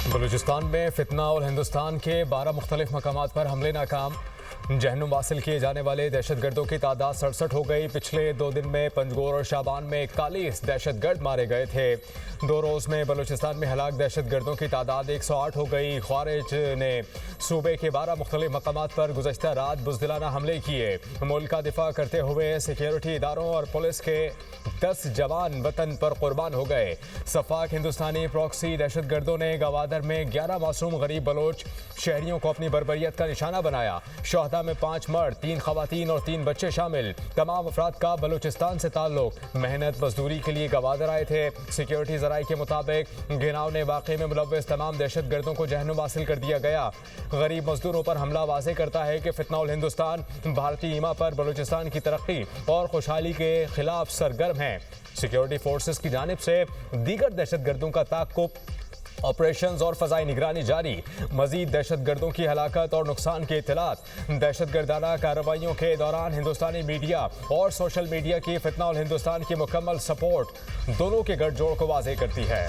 बलूचिस्तान में फितना और हिंदुस्तान के 12 मुख्तलिफ मकामात पर हमले नाकाम। जहन्नुम हासिल किए जाने वाले दहशतगर्दों की तादाद 67 हो गई। पिछले 2 दिन में पंजगोर और शाबान में 41 दहशतगर्द मारे गए थे। 2 रोज में बलूचिस्तान में हलाक दहशतगर्दों की तादाद 108 हो गई। ख्वारिज ने सूबे के 12 मुख्तलिफ मकामात पर गुज़श्ता रात बुज़दिलाना हमले किए। मुल्क का दिफा करते हुए सिक्योरिटी इदारों और पुलिस के 10 जवान वतन पर कुर्बान हो गए। सफाक हिंदुस्तानी प्रॉक्सी दहशतगर्दों ने गवादर में 11 मासूम गरीब बलोच शहरियों को अपनी बर्बरियत का निशाना बनाया। शहदा में 5 मर्द, 3 खवातीन और 3 बच्चे शामिल। तमाम अफराद का बलूचिस्तान से ताल्लुक। मेहनत मजदूरी के लिए गवादर आए थे। सिक्योरिटी जराये के मुताबिक घिनावने वाक़े में मुलव्वस तमाम दहशतगर्दों को जहन्नुम हासिल कर दिया गया। गरीब मजदूरों पर हमला वाज़े करता है कि फितना उल हिंदुस्तान भारतीय ईमा पर बलूचिस्तान की तरक्की और खुशहाली के खिलाफ सरगर्म है। सिक्योरिटी फोर्सेस की जानिब से दीगर दहशतगर्दों का ताक़ुब, ऑपरेशंस और फ़ज़ाई निगरानी जारी। मज़ीद दहशतगर्दों की हलाकत और नुकसान के इत्तलात। दहशतगर्दाना कार्रवाइयों के दौरान हिंदुस्तानी मीडिया और सोशल मीडिया की फितना और हिंदुस्तान की मुकम्मल सपोर्ट दोनों के गठजोड़ को वाज़े करती है।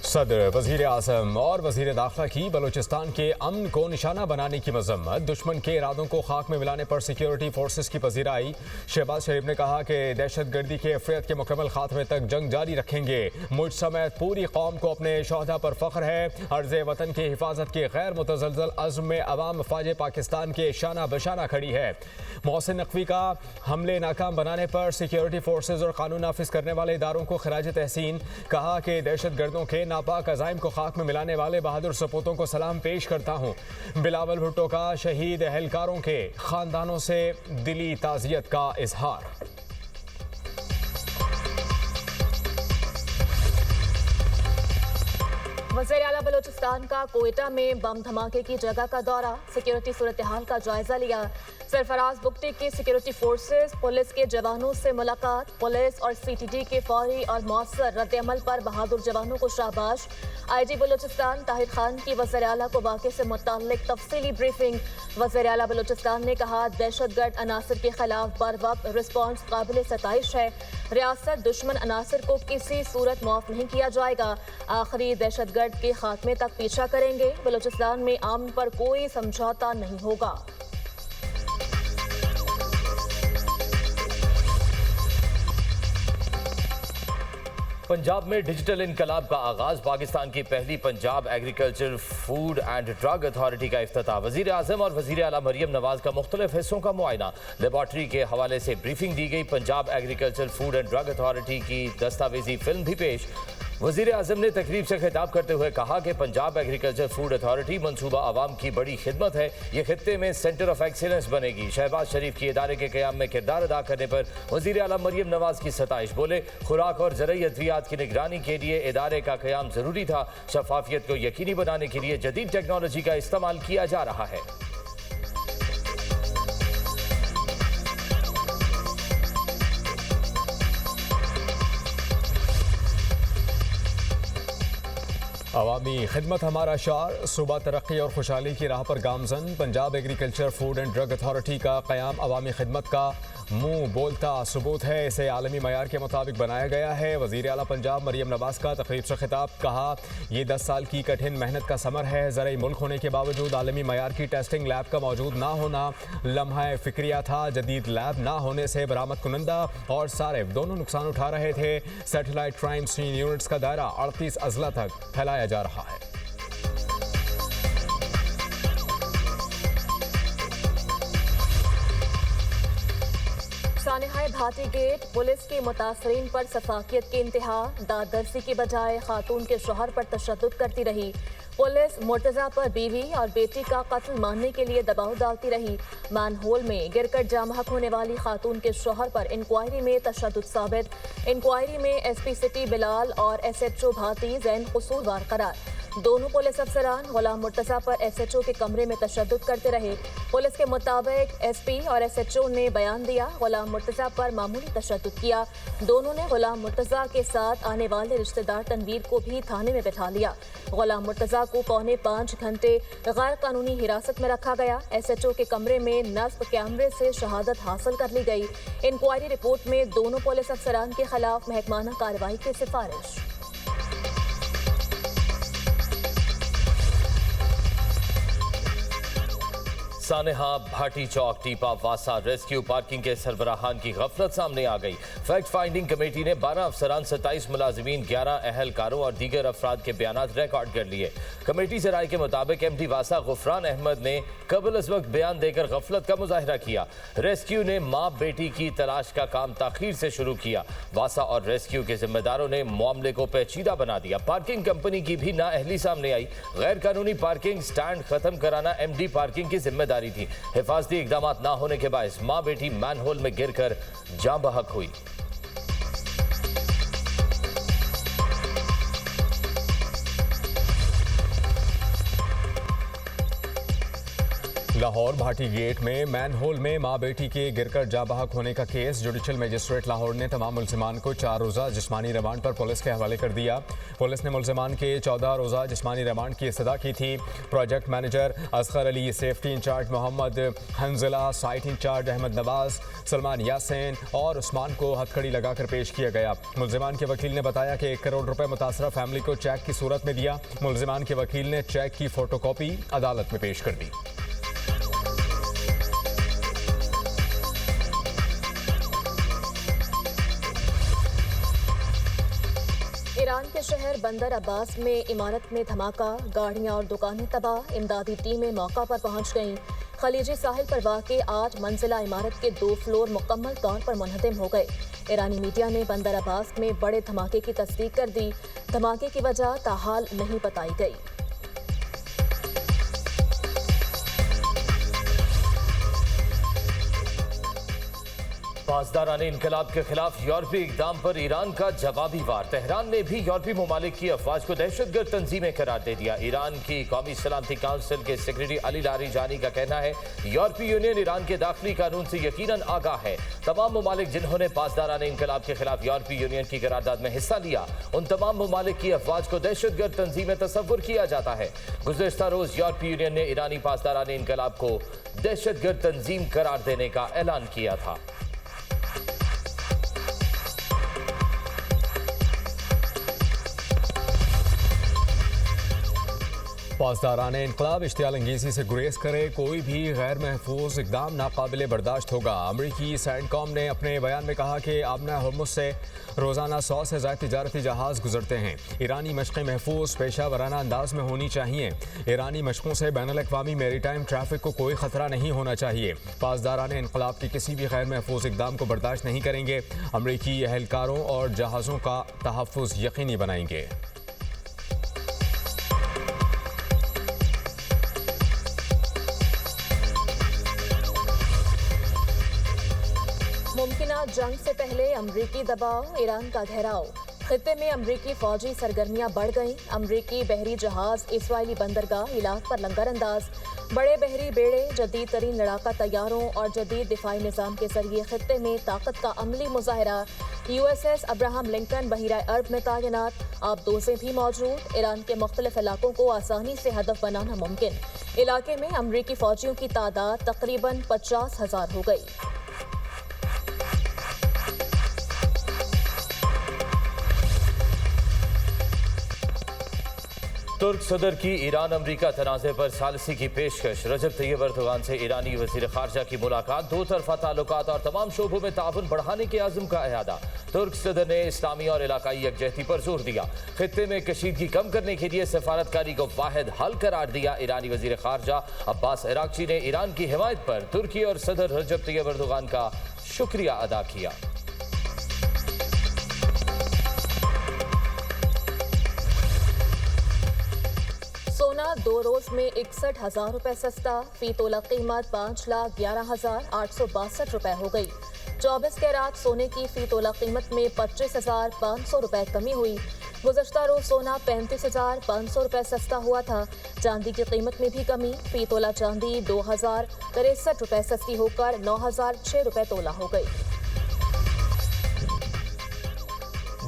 सदर, वज़ीर आज़म और वज़ीर दाखिला की बलूचिस्तान के अमन को निशाना बनाने की मज़म्मत। दुश्मन के इरादों को खाक में मिलाने पर सिक्योरिटी फोर्सेस की पजीराई। शहबाज शरीफ ने कहा कि दहशतगर्दी के अफराद के मुकम्मल खात्मे तक जंग जारी रखेंगे। मुझ समेत पूरी कौम को अपने शोहदा पर फ़ख्र है। अर्ज़े वतन की हिफाजत के गैर मुतज़लज़ल अज़्म में अवाम फ़ाज पाकिस्तान के शाना बशाना खड़ी है। मोहसिन नकवी का हमले नाकाम बनाने पर सिक्योरिटी फोर्सेस और कानून नाफिज करने वाले इदारों को खिराज तहसीन। कहा कि दहशतगर्दों के नापाक अज़ाइम को खाक में मिलाने वाले बहादुर सपूतों को सलाम पेश करता हूँ। बिलावल भुट्टो का शहीद एहलकारों के खानदानों से दिली ताज़ियत का इजहार। वज़ीर आला बलूचिस्तान का कोयटा में बम धमाके की जगह का दौरा। सिक्योरिटी सूरत हाल का जायजा लिया। सरफराज बुगटी की सिक्योरिटी फोर्सेस, पुलिस के जवानों से मुलाकात। पुलिस और सीटीडी के फौरी और मौसर रद्द-ए-अमल पर बहादुर जवानों को शाबाश। आईजी बलूचिस्तान ताहिर खान की वज़ीर आला को वाक़े से मुताल्लिक तफसीली ब्रीफिंग। वज़ीर आला बलूचिस्तान ने कहा, दहशतगर्द अनासर के खिलाफ बर वक्त रिस्पॉन्स काबिल सताइश है। रियासत दुश्मन अनासर को किसी सूरत माफ नहीं किया जाएगा। आखिरी दहशतगर्द के खात्मे तक पीछा करेंगे। बलूचिस्तान में अमन पर कोई समझौता नहीं होगा। पंजाब में डिजिटल इनकलाब का आगाज। पाकिस्तान की पहली Punjab agriculture food and drug authority का इफ्तिताह। वज़ीर आज़म और वज़ीर आला मरियम नवाज का मुख्तलिफ हिस्सों का मुआयना। लेबॉर्ट्री के हवाले से ब्रीफिंग दी गई। Punjab agriculture food and drug authority की दस्तावेजी फिल्म भी पेश। वज़ीर आज़म ने तकरीब से खिताब करते हुए कहा कि पंजाब एग्रीकल्चर फूड अथॉरिटी मनसूबा आवाम की बड़ी खिदमत है। ये खित्ते में सेंटर ऑफ एक्सीलेंस बनेगी। शहबाज शरीफ की इदारे के क़याम में किरदार अदा करने पर वज़ीर आला मरियम नवाज की सताइश। बोले, खुराक और ज़रई अद्वियात की निगरानी के लिए इदारे का क़याम ज़रूरी था। शफाफियत को यकीनी बनाने के लिए जदीद टेक्नोलॉजी का इस्तेमाल किया जा रहा है। अवामी खिदमत हमारा शार। सूबा तरक्की और खुशहाली की राह पर गामजन। Punjab agriculture food and drug authority का क़याम अवामी खिदमत का मुंह बोलता सबूत है। इसे आलमी मयार के मुताबिक बनाया गया है। वज़ीर आला पंजाब मरियम नवाज का तकरीब से खिताब। कहा, ये 10 साल की कठिन मेहनत का समर है। ज़राई मुल्क होने के बावजूद आलमी मयार की टेस्टिंग लैब का मौजूद ना होना लम्हा फिक्रिया था। जदीद लैब ना होने से बरामद कुनंदा और सारिफ दोनों नुकसान उठा रहे थे। सैटेलाइट क्राइम सीन यूनिट्स का दायरा 38 अजला तक फैलाया जा रहा है। सानिहाय भाटी गेट। पुलिस के मुतासरीन पर सफाकियत के इंतहा। दादरसी के बजाय खातून के शोहर पर तशद्दुद करती रही। पुलिस मुर्तज़ा पर बीवी और बेटी का कत्ल मानने के लिए दबाव डालती रही। मैनहोल में गिरकर जाम हक होने वाली खातून के शोहर पर इंक्वायरी में तशद्दुद साबित। इंक्वायरी में एसपी सिटी बिलाल और एसएचओ भाटी ज़ैन कसूरवार करार। दोनों पुलिस अफसरान गुलाम मुर्तज़ा पर एसएचओ के कमरे में तशद्दुद करते रहे। पुलिस के मुताबिक एसपी और एसएचओ ने बयान दिया, गुलाम मुर्तज़ा पर मामूली तशद्दुद किया। दोनों ने गुलाम मुर्तज़ा के साथ आने वाले रिश्तेदार तनवीर को भी थाने में बैठा लिया। गुलाम मुर्तज़ा को 4.25 घंटे गैर कानूनी हिरासत में रखा गया। एसएचओ के कमरे में नस्ब कैमरे से शहादत हासिल कर ली गई। इंक्वायरी रिपोर्ट में दोनों पुलिस अफसरान के खिलाफ महकमाना कार्रवाई की सिफारिश। सानेहा भाटी चौक टीपा वासा रेस्क्यू पार्किंग के सरबराहान की गफलत सामने आ गई। फैक्ट फाइंडिंग कमेटी ने 12 अफसरान, 27 मुलाजिमीन, 11 अहलकारों और दीगर अफराद के बयान रिकॉर्ड कर लिए। कमेटी से राय के मुताबिक एमडी वासा गुफरान अहमद ने कबल अज वक्त बयान देकर गफलत का मुजाहिरा किया। रेस्क्यू ने मां बेटी की तलाश का काम ताखीर से शुरू किया। वासा और रेस्क्यू के जिम्मेदारों ने मामले को पेचीदा बना दिया। पार्किंग कंपनी की भी नाअहली सामने आई। गैर कानूनी पार्किंग स्टैंड खत्म कराना एमडी पार्किंग की जिम्मेदारी थी। हिफाजती इकदाम ना होने के बायस मां बेटी मैनहोल में गिरकर जान बहक हुई। लाहौर भाटी गेट में मैनहोल में मां बेटी के गिरकर जाँ बहक होने का केस जुडिशल मजिस्ट्रेट लाहौर ने तमाम मुल्जिमान को 4 रोज़ा जिस्मानी रिमांड पर पुलिस के हवाले कर दिया। पुलिस ने मुल्जिमान के 14 रोज़ा जिस्मानी रिमांड की इस्तदा की थी। Project manager Asgar Ali, safety incharge Mohammad Hanzala, site incharge Ahmad Nawaz, Salman Yasin और उस्मान को हथकड़ी लगाकर पेश किया गया। मुल्जिमान के वकील ने बताया कि 1 करोड़ रुपए मुतासरा फैमिली को चेक की सूरत में दिया। मुल्जिमान के वकील ने चेक की फोटोकॉपी अदालत में पेश कर दी। ईरान के शहर बंदर अब्बास में इमारत में धमाका, गाड़ियां और दुकानें तबाह। इमदादी टीमें मौका पर पहुंच गईं। खलीजी साहिल पर वाक़े 8 मंजिला इमारत के 2 फ्लोर मुकम्मल तौर पर मुनहदम हो गए। ईरानी मीडिया ने बंदर अब्बास में बड़े धमाके की तस्दीक कर दी। धमाके की वजह ताहाल नहीं बताई गई। पासदाराने इनकलाब के खिलाफ यूरोपीय इकदाम पर ईरान का जवाबी वार। तेहरान ने भी यूरोपीय ममालिक की अफवाज को दहशतगर्द तंजीमें करार दे दिया। ईरान की कौमी सलामती काउंसिल के सेक्रेटरी अली लारीजानी का कहना है यूरोपीय यूनियन ईरान के दाखिली कानून से यकीनन आगाह है। तमाम ममालिक जिन्होंने पासदाराने इनकलाब के खिलाफ यूरोपीय यूनियन की करारदाद में हिस्सा लिया, उन तमाम ममालिक की अफवाज को दहशतगर्द तंजीमें तस्वुर किया जाता है। गुज़श्ता रोज यूरोपीय यूनियन ने ईरानी पासदाराने इनकलाब को दहशतगर्द तंजीम करार देने का ऐलान किया था। पासदाराने इनकलाब इश्तियाल अंगेजी से गुरेज करे, कोई भी गैर महफूज इकदाम नाकाबिले बर्दाश्त होगा। अमरीकी सैंडकॉम ने अपने बयान में कहा कि आबना हुर्मुज़ से रोज़ाना 100 से ज़ायद तिजारती जहाज़ गुजरते हैं। ईरानी मशक़ें महफूज पेशा वराना अंदाज में होनी चाहिए। ईरानी मशक़ों से बैनुल-अक़वामी मैरीटाइम ट्रैफिक को कोई ख़तरा नहीं होना चाहिए। पासदाराने इनकलाब के किसी भी गैर महफूज इकदाम को बर्दाश्त नहीं करेंगे। अमरीकी एहलकारों और जहाज़ों का तहफ़्फ़ुज़ यकीनी बनाएंगे। मुमकिना जंग से पहले अमरीकी दबाव, ईरान का घेराव। खित्ते में अमरीकी फौजी सरगर्मियां बढ़ गईं। अमरीकी बहरी जहाज इसराइली बंदरगाह इलाक पर लंगर अंदाज। बड़े बहरी बेड़े, जदीद तरीन लड़ाका तैयारों और जदीद दिफाई निज़ाम के जरिए खित्ते में ताकत का अमली मुजाहरा। USS अब्राहम लिंकन बहीरा अरब में तैनात। आबदोज़ें भी मौजूद। ईरान के मुख्तलिफ इलाकों को आसानी से हदफ बनाना मुमकिन। इलाके में अमरीकी फौजियों की तादाद तकरीबन 50,000 हो गई। तुर्क सदर की ईरान अमरीका तनाज़े पर सालिसी की पेशकश। रजब तैयब एर्दोगान से ईरानी वज़ीर ख़ारजा की मुलाकात। दो तरफ़ा ताल्लुकात और तमाम शोबों में ताउन बढ़ाने के आज़म का अहादा। तुर्क सदर ने इस्लामी और इलाकाई यकजहती पर जोर दिया। खित्ते में कशीदगी कम करने के लिए सफारतकारी को वाहिद हल करार दिया। ईरानी वज़ीर ख़ारजा अब्बास इराक़ची ने ईरान की हिमायत पर तुर्की और सदर रजब तैयब एर्दोगान का शुक्रिया अदा किया। सोना 2 रोज में 61,000 रुपए सस्ता। फी तोला कीमत 5,11,862 रुपए हो गई। 24 कैरात सोने की फी तोला कीमत में 25,500 रुपए कमी हुई। गुज़श्ता रोज सोना 35,500 रुपए सस्ता हुआ था। चांदी की कीमत में भी कमी। फी तोला चांदी 2,063 रुपए सस्ती होकर 9,006 रुपए तोला हो गई।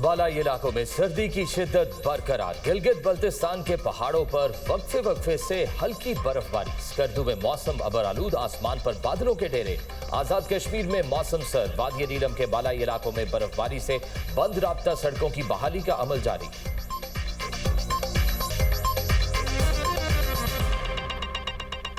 बालाई इलाकों में सर्दी की शिद्दत बरकरार। गिलगित बल्तिस्तान के पहाड़ों पर वक्फे वक्फे से हल्की बर्फबारी। स्कर्दू में मौसम अबरालूद, आसमान पर बादलों के डेरे। आजाद कश्मीर में मौसम सर्द। वादी नीलम के बालाई इलाकों में बर्फबारी से बंद राब्ता सड़कों की बहाली का अमल जारी।